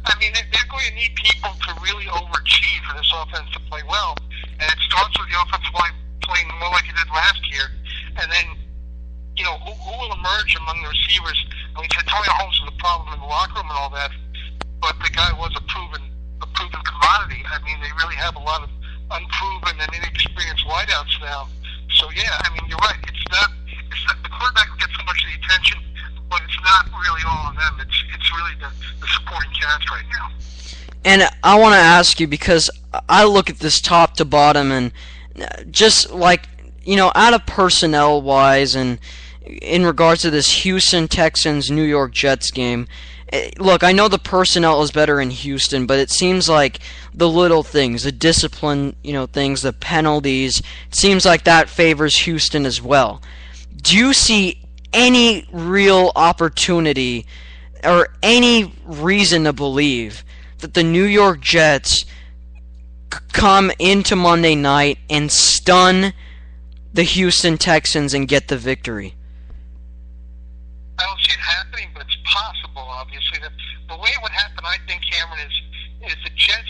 I mean, they're going to need people to really overachieve for this offense to play well. And it starts with the offensive line playing more like it did last year. And then, who will emerge among the receivers? I mean, Tony Holmes was a problem in the locker room and all that, but the guy was a proven commodity. I mean, they really have a lot of unproven and inexperienced wideouts now. So, yeah, I mean, you're right. It's not the quarterback will get so much of the attention, but it's not really all on them. It's really the supporting cast right now. And I want to ask you, because I look at this top to bottom, and just like, out of personnel-wise and in regards to this Houston Texans-New York Jets game, look, I know the personnel is better in Houston, but it seems like the little things, the discipline, things, the penalties, it seems like that favors Houston as well. Do you see any real opportunity or any reason to believe that the New York Jets come into Monday night and stun the Houston Texans and get the victory? I don't see it happening, but it's possible, obviously. The way it would happen, I think, Cameron, is the Jets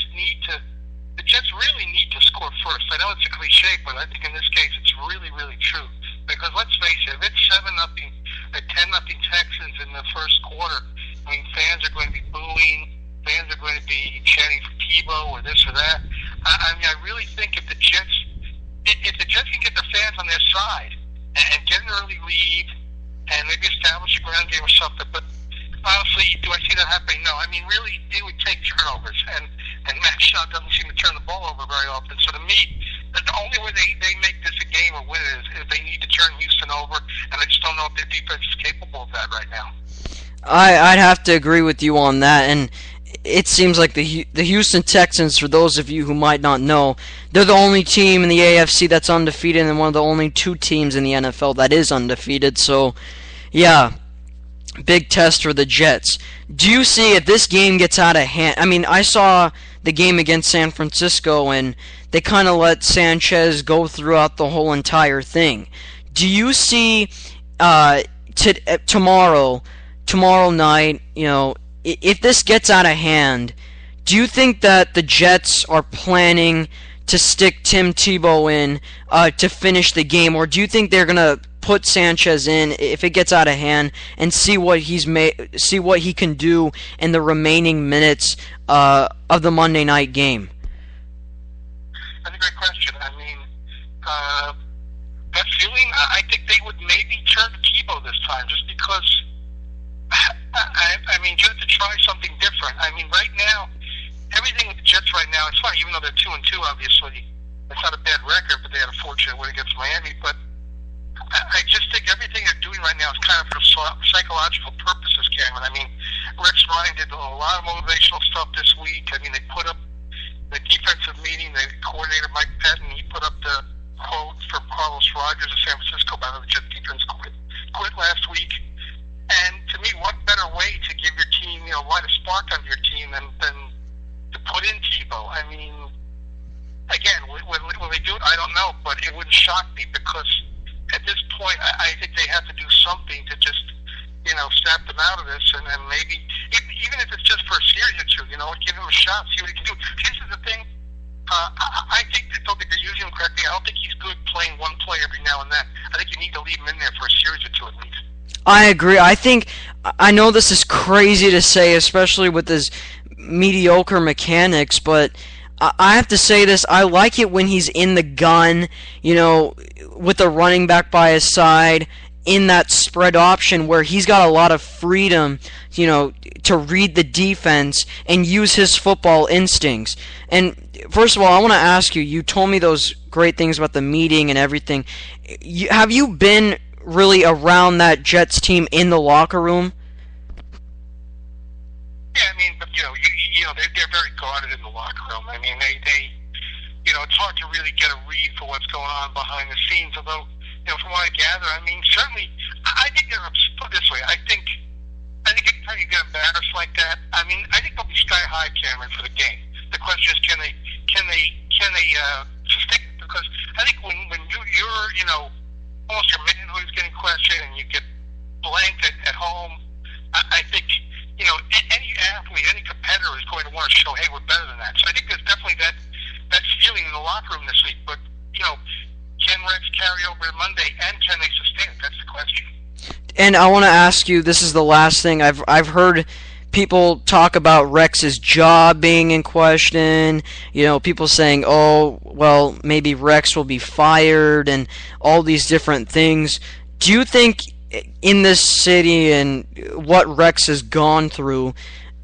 really need to score first. I know it's a cliche, but I think in this case it's really, really true. Because let's face it, if it's 7-0 or 10-0 Texans in the first quarter, I mean, fans are going to be booing, fans are going to be chanting for Tebow or this or that. I mean, I really think if the Jets can get the fans on their side and get an early lead and maybe establish a ground game or something, but honestly, do I see that happening? No. I mean, really, it would take turnovers, and Matt Shaw doesn't seem to turn the ball over very often. So to me, the only way they make this a game or win it is they need to turn Houston over, and I just don't know if their defense is capable of that right now. I'd have to agree with you on that, and it seems like the Houston Texans, for those of you who might not know, they're the only team in the AFC that's undefeated and one of the only two teams in the NFL that is undefeated. So, yeah, big test for the Jets. Do you see if this game gets out of hand? I mean, I saw the game against San Francisco, and they kind of let Sanchez go throughout the whole entire thing. Do you see tomorrow night, if this gets out of hand, do you think that the Jets are planning to stick Tim Tebow in to finish the game, or do you think they're gonna put Sanchez in if it gets out of hand and see what he can do in the remaining minutes of the Monday night game? That's a great question. I mean, that feeling, I think they would maybe turn to Tebow this time, just because. I mean, just to try something different. I mean, right now, everything with the Jets right now, it's fine, even though they're 2-2, obviously. It's not a bad record, but they had a fortunate win against Miami. But I just think everything they're doing right now is kind of for psychological purposes, Cameron. I mean, Rex Ryan did a lot of motivational stuff this week. I mean, they put up the defensive meeting, the coordinator, Mike Pettin, he put up the quote from Carlos Rogers of San Francisco about how the Jets defense quit last week. And to me, what better way to give your team, light a spark under your team than to put in Tebow? I mean, again, will they do it? I don't know, but it wouldn't shock me because at this point, I think they have to do something to just, snap them out of this, and then maybe, even if it's just for a series or two, give him a shot, see what he can do. This is the thing. I don't think they're using him correctly. I don't think he's good playing one play every now and then. I think you need to leave him in there for a series or two at least. I agree. I know this is crazy to say, especially with his mediocre mechanics, but I have to say this. I like it when he's in the gun, with the running back by his side, in that spread option where he's got a lot of freedom, to read the defense and use his football instincts. And first of all, I want to ask you, you told me those great things about the meeting and everything. Have you been really around that Jets team in the locker room? Yeah, I mean, but they're very guarded in the locker room. I mean, they it's hard to really get a read for what's going on behind the scenes. Although, from what I gather, I mean, certainly, I think they're put this way. I think every time you get embarrassed like that, I mean, I think they'll be sky high, Cameron, for the game. The question is, can they sustain it? Because I think when you're almost your manhood is getting questioned and you get blanked at home, I think any athlete, any competitor is going to want to show, hey, we're better than that. So I think there's definitely that feeling in the locker room this week. But, can Rex carry over to Monday, and can they sustain it? That's the question. And I want to ask you, this is the last thing. I've heard people talk about Rex's job being in question. People saying, oh, well, maybe Rex will be fired and all these different things. Do you think in this city and what Rex has gone through,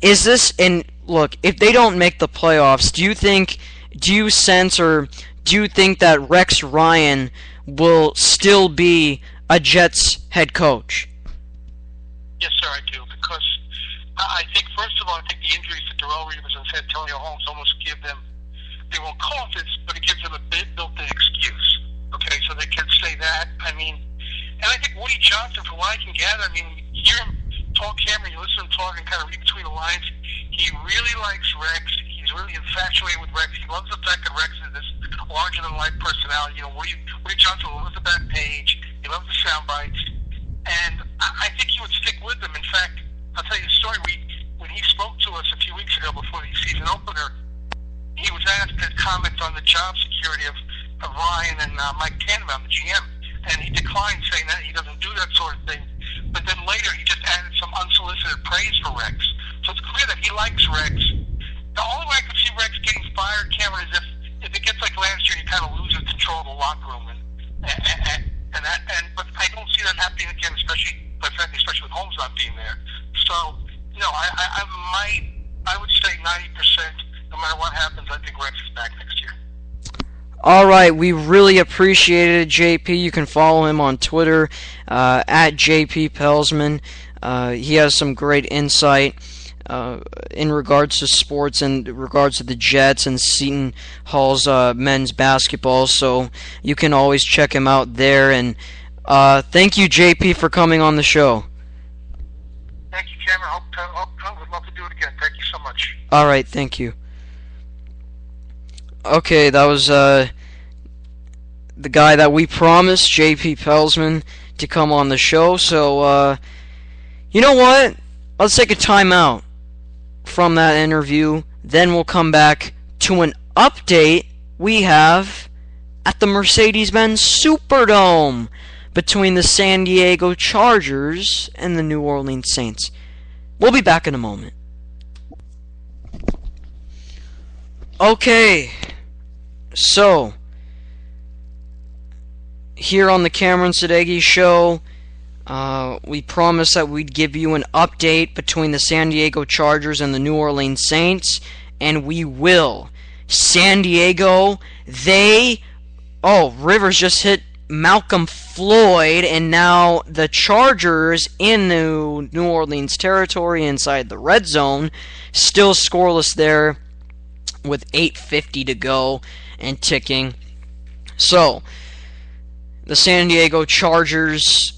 is this, and look, if they don't make the playoffs, do you sense or do you think that Rex Ryan will still be a Jets head coach? Yes, sir, I do, because I think, first of all, the injuries to Darrell Reeves and Santonio Holmes almost give them, they won't call this, but it gives them a built-in excuse. Okay, so they can say that. And I think Woody Johnson, from what I can gather, you hear him talk, Cameron, you listen to him talk and kind of read between the lines, he really likes Rex. He's really infatuated with Rex. He loves the fact that Rex is this larger-than-life personality. Woody Johnson loves the back page. He loves the sound bites. And I think he would stick with them. In fact, I'll tell you a story. When he spoke to us a few weeks ago before the season opener, he was asked to comment on the job security of Ryan and Mike Tannenbaum, the GM. And he declined, saying that he doesn't do that sort of thing. But then later, he just added some unsolicited praise for Rex. So it's clear that he likes Rex. The only way I could see Rex getting fired, Cameron, is if it gets like last year, he kind of loses control of the locker room. But I don't see that happening again, especially with Holmes not being there. So, I would say 90%, no matter what happens, I think Rex is back next year. All right, we really appreciate it, JP. You can follow him on Twitter at JP Pelsman. He has some great insight in regards to sports and in regards to the Jets and Seton Hall's men's basketball. So you can always check him out there. And thank you, JP, for coming on the show. Thank you, Cameron. I would love to do it again. Thank you so much. All right, thank you. Okay, that was the guy that we promised, JP Pelsman, to come on the show. So, you know what? Let's take a timeout from that interview. Then we'll come back to an update we have at the Mercedes-Benz Superdome between the San Diego Chargers and the New Orleans Saints. We'll be back in a moment. Okay. So, here on the Cameron Sadeghi Show, we promised that we'd give you an update between the San Diego Chargers and the New Orleans Saints, and we will. San Diego, Rivers just hit Malcolm Floyd, and now the Chargers in the New Orleans territory inside the red zone, still scoreless there with 8:50 to go and ticking. So, the San Diego Chargers,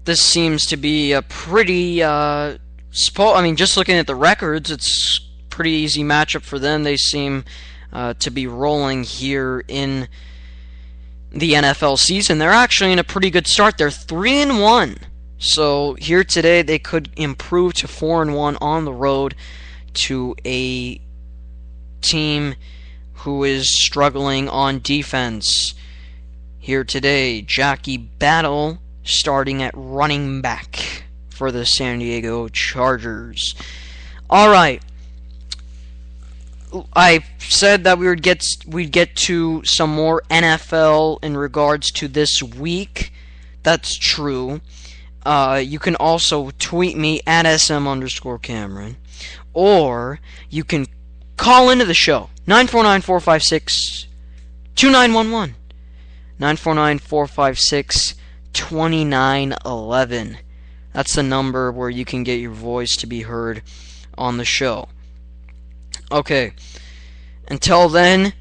this seems to be a pretty, just looking at the records, it's a pretty easy matchup for them. They seem to be rolling here in the NFL season. They're actually in a pretty good start. They're 3-1. So, here today, they could improve to 4-1 on the road to a team who is struggling on defense. Here today, Jackie Battle starting at running back for the San Diego Chargers. Alright. I said that we'd get to some more NFL in regards to this week. That's true. You can also tweet me at SM_Cameron. Or you can call into the show. 949-456-2911. 949-456-2911. That's the number where you can get your voice to be heard on the show. Okay. Until then,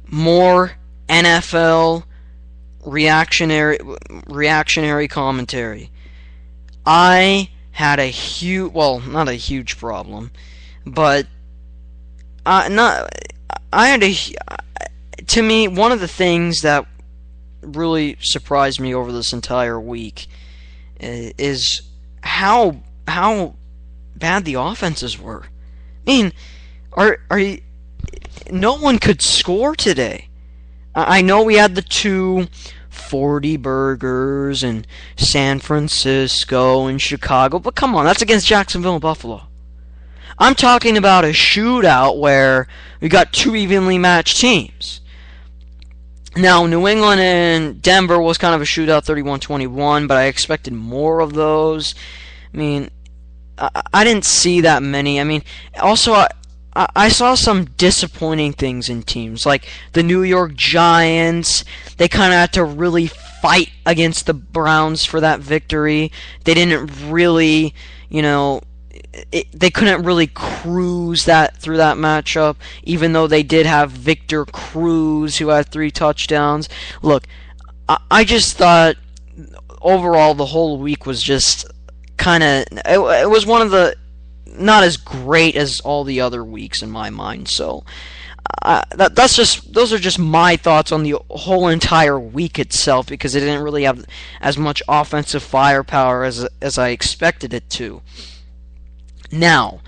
more NFL reactionary commentary. I had not a huge problem, but to me, one of the things that really surprised me over this entire week is how bad the offenses were. I mean, are you, no one could score today. I know we had the 240 burgers in San Francisco and Chicago, but come on, that's against Jacksonville and Buffalo. I'm talking about a shootout where we got two evenly matched teams. Now, New England and Denver was kind of a shootout, 31-21, but I expected more of those. I mean, I didn't see that many. I mean, also, I saw some disappointing things in teams. Like the New York Giants, they kind of had to really fight against the Browns for that victory. They didn't really, they couldn't really cruise through that matchup, even though they did have Victor Cruz, who had 3 touchdowns. Look, I just thought overall the whole week was just kind of, it was one of the, not as great as all the other weeks in my mind. So those are just my thoughts on the whole entire week itself, because it didn't really have as much offensive firepower as I expected it to. Now,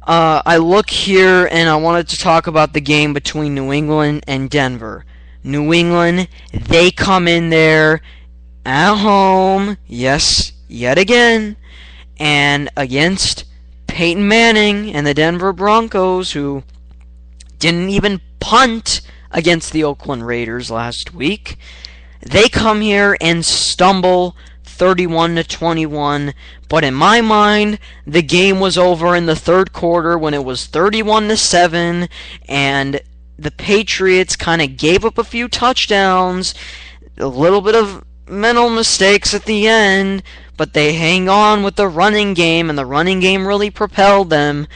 I look here and I wanted to talk about the game between New England and Denver. New England, they come in there at home, yes, yet again, and against Peyton Manning and the Denver Broncos, who didn't even punt against the Oakland Raiders last week. They come here and stumble 31-21, but in my mind, the game was over in the third quarter when it was 31-7, and the Patriots kind of gave up a few touchdowns, a little bit of mental mistakes at the end, but they hang on with the running game, and the running game really propelled them.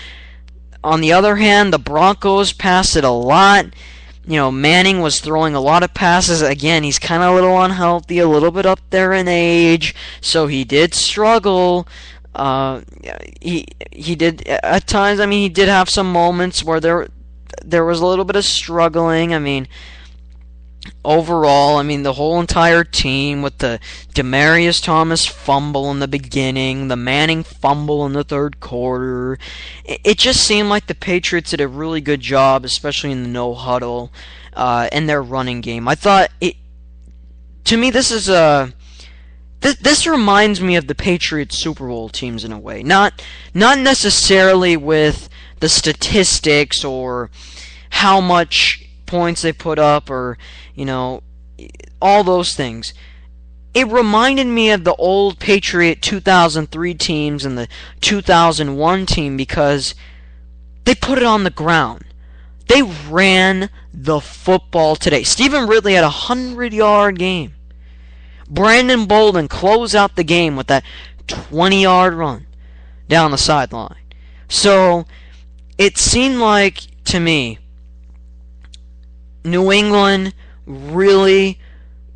On the other hand, the Broncos passed it a lot. Manning was throwing a lot of passes. Again, he's kind of a little unhealthy, a little bit up there in age, so he did struggle. He did at times. I mean, he did have some moments where there was a little bit of struggling. I mean, overall, the whole entire team, with the Demaryius Thomas fumble in the beginning, the Manning fumble in the third quarter, it just seemed like the Patriots did a really good job, especially in the no huddle and their running game. I thought to me, this reminds me of the Patriots Super Bowl teams in a way. Not necessarily with the statistics or how much points they put up, or all those things. It reminded me of the old Patriot 2003 teams and the 2001 team, because they put it on the ground. They ran the football today. Stephen Ridley had a 100-yard game. Brandon Bolden closed out the game with that 20-yard run down the sideline. So it seemed like, to me, New England really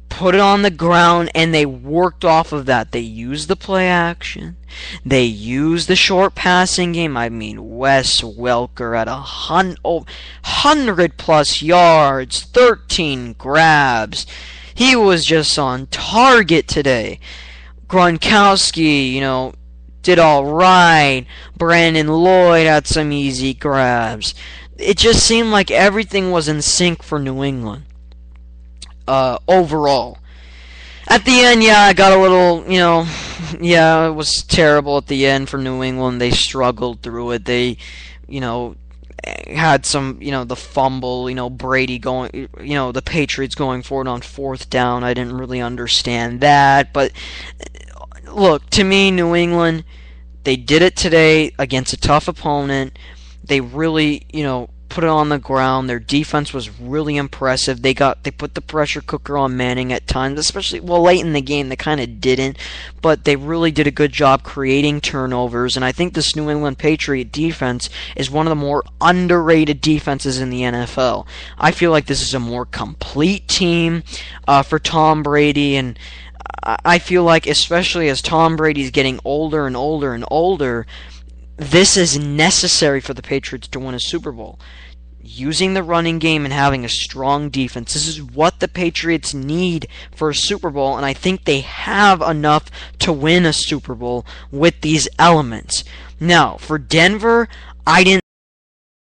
put it on the ground, and they worked off of that. They used the play action. They used the short passing game. Wes Welker at 100-plus yards, 13 grabs. He was just on target today. Gronkowski, did all right. Brandon Lloyd had some easy grabs. It just seemed like everything was in sync for New England. Overall. At the end, I got a little, it was terrible at the end for New England. They struggled through it. They, had some, the fumble, Brady going, the Patriots going for it on 4th down. I didn't really understand that. But, look, to me, New England, they did it today against a tough opponent. They really, put it on the ground. Their defense was really impressive. They put the pressure cooker on Manning at times, especially late in the game. They kind of didn't, but they really did a good job creating turnovers. And I think this New England Patriot defense is one of the more underrated defenses in the NFL. I feel like this is a more complete team for Tom Brady, and I feel like, especially as Tom Brady's getting older and older and older, this is necessary for the Patriots to win a Super Bowl. using the running game and having a strong defense. This is what the Patriots need for a Super Bowl, and I think they have enough to win a Super Bowl with these elements. Now, for Denver, I didn't